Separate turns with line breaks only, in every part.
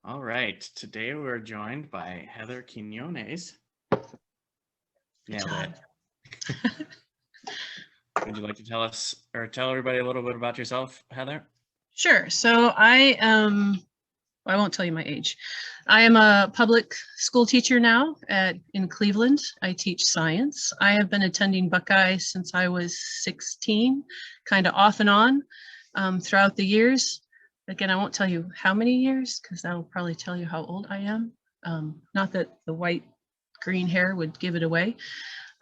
All right, today we're joined by Heather Quinones. Nailed it. Would you like to tell us or tell everybody a little bit about yourself, Heather?
Sure. So I won't tell you my age. I am a public school teacher now in Cleveland. I teach science. I have been attending Buckeye since I was 16, kind of off and on throughout the years. Again, I won't tell you how many years because that will probably tell you how old I am. Not that the white green hair would give it away.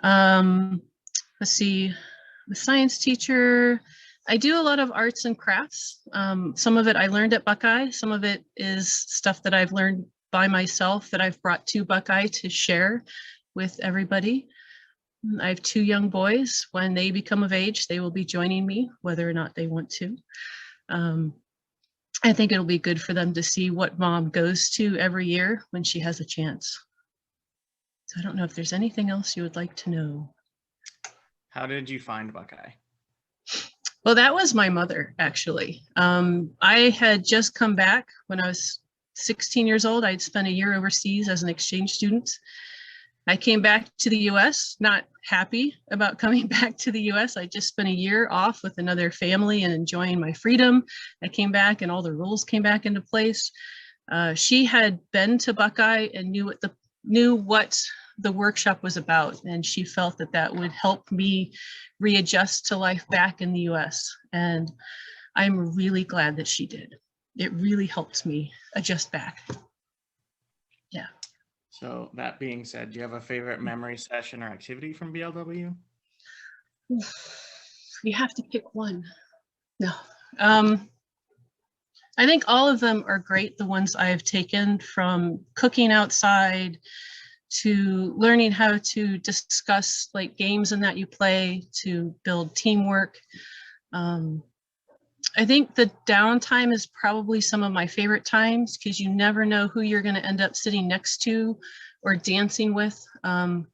Let's see, the science teacher. I do a lot of arts and crafts. Some of it I learned at Buckeye. Some of it is stuff that I've learned by myself that I've brought to Buckeye to share with everybody. I have 2 young boys. When they become of age, they will be joining me, whether or not they want to. I think it'll be good for them to see what mom goes to every year when she has a chance. So I don't know if there's anything else you would like to know.
How did you find Buckeye?
Well, that was my mother, actually. I had just come back when I was 16 years old. I'd spent a year overseas as an exchange student. I came back to the US, not happy about coming back to the US. I just spent a year off with another family and enjoying my freedom. I came back and all the rules came back into place. She had been to Buckeye and knew what the workshop was about, and she felt that that would help me readjust to life back in the US. And I'm really glad that she did. It really helped me adjust back. Yeah.
So that being said, do you have a favorite memory session or activity from BLW?
You have to pick one. No. I think all of them are great. The ones I have taken, from cooking outside to learning how to discuss like games and that you play, to build teamwork. I think the downtime is probably some of my favorite times because you never know who you're going to end up sitting next to or dancing with. And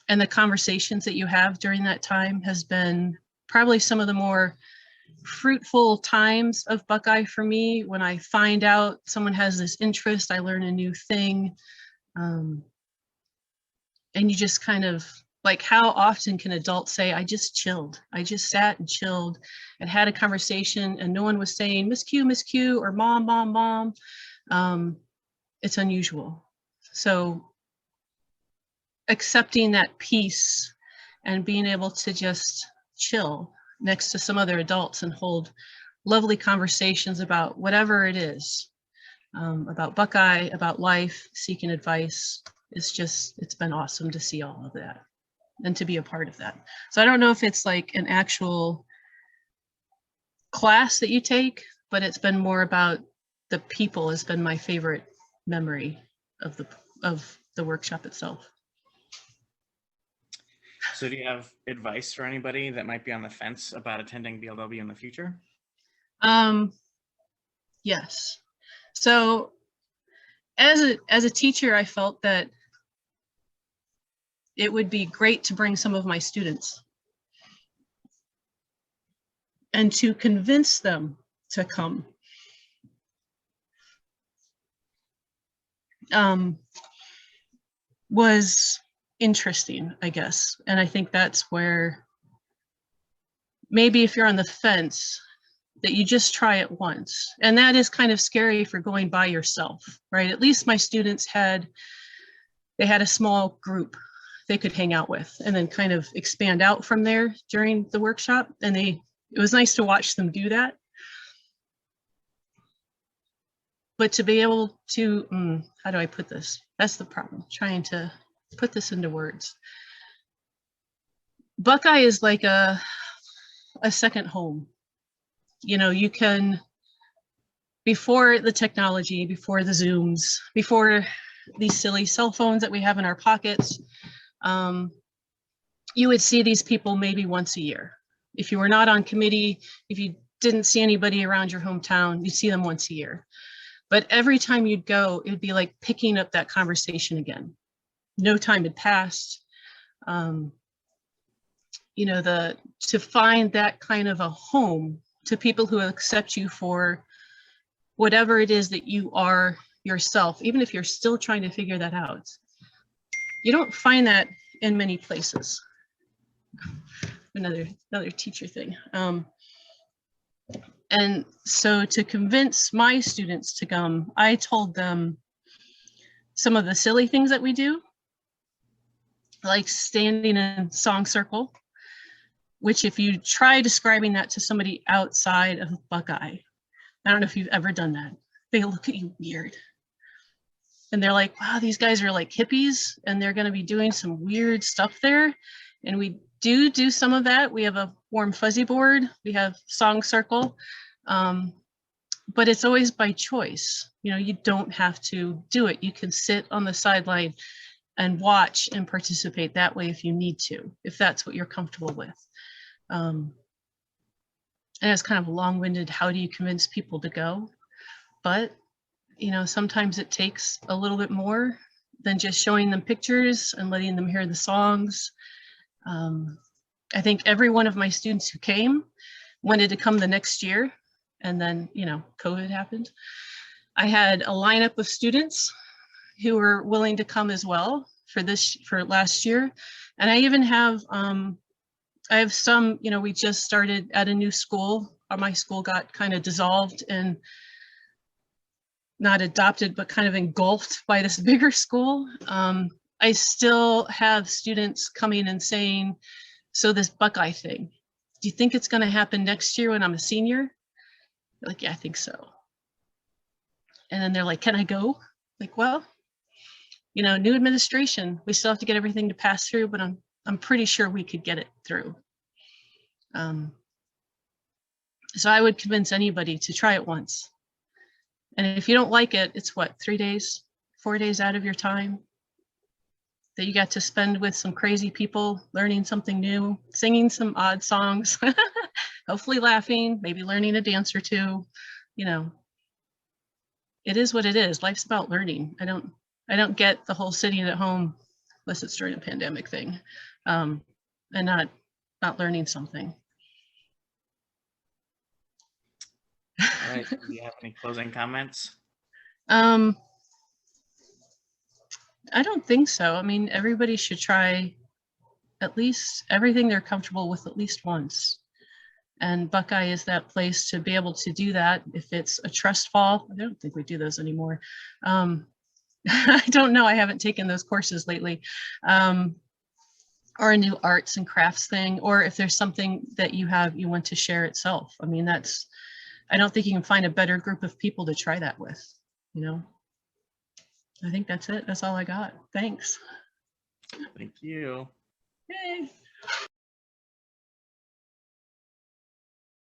the conversations that you have during that time has been probably some of the more fruitful times of Buckeye for me. When I find out someone has this interest, I learn a new thing. And you just kind of, like, how often can adults say, I just chilled. I just sat and chilled and had a conversation and no one was saying, Miss Q, or mom, mom, mom. It's unusual. So accepting that peace and being able to just chill next to some other adults and hold lovely conversations about whatever it is, about Buckeye, about life, seeking advice. It's been awesome to see all of that and to be a part of that. So I don't know if it's like an actual class that you take, but it's been more about the people has been my favorite memory of the workshop itself.
So do you have advice for anybody that might be on the fence about attending BLW in the future?
Yes. So as a teacher, I felt that it would be great to bring some of my students and to convince them to come. Was interesting, I guess. And I think that's where maybe if you're on the fence, that you just try it once. And that is kind of scary for going by yourself, right? At least my students had a small group they could hang out with and then kind of expand out from there during the workshop. And it was nice to watch them do that. But to be able to, how do I put this? That's the problem, trying to put this into words. Buckeye is like a second home. You know, you can, before the technology, before the Zooms, before these silly cell phones that we have in our pockets, you would see these people maybe once a year. If you were not on committee, if you didn't see anybody around your hometown, you'd see them once a year. But every time you'd go, it'd be like picking up that conversation again. No time had passed. You know, to find that kind of a home to people who accept you for whatever it is that you are yourself, even if you're still trying to figure that out. You don't find that in many places. Another teacher thing. And so to convince my students to come, I told them some of the silly things that we do, like standing in song circle, which if you try describing that to somebody outside of Buckeye, I don't know if you've ever done that, they look at you weird. And they're like, wow, these guys are like hippies and they're going to be doing some weird stuff there. And we do some of that. We have a warm fuzzy board. We have song circle. But it's always by choice. You know, you don't have to do it. You can sit on the sideline and watch and participate that way if you need to, if that's what you're comfortable with. And it's kind of long-winded, how do you convince people to go? But, you know, sometimes it takes a little bit more than just showing them pictures and letting them hear the songs. I think every one of my students who came wanted to come the next year, and then, you know, COVID happened. I had a lineup of students who were willing to come as well for last year. And I even have, I have some, you know, we just started at a new school. My school got kind of dissolved and not adopted, but kind of engulfed by this bigger school. I still have students coming and saying, so this Buckeye thing, do you think it's going to happen next year when I'm a senior? They're like, yeah, I think so. And then they're like, can I go? Like, well, you know, new administration, we still have to get everything to pass through, but I'm pretty sure we could get it through. So I would convince anybody to try it once. And if you don't like it, it's what, 3 days, 4 days out of your time that you got to spend with some crazy people, learning something new, singing some odd songs, hopefully laughing, maybe learning a dance or two. You know, it is what it is. Life's about learning. I don't get the whole sitting at home, unless it's during a pandemic thing, and not learning something.
All right. Do you have any closing comments?
I don't think so. I mean, everybody should try at least everything they're comfortable with at least once. And Buckeye is that place to be able to do that. If it's a trust fall, I don't think we do those anymore. I don't know. I haven't taken those courses lately. Or a new arts and crafts thing, or if there's something that you want to share itself. I mean, I don't think you can find a better group of people to try that with, you know? I think that's it. That's all I got. Thanks.
Thank you.
Yay.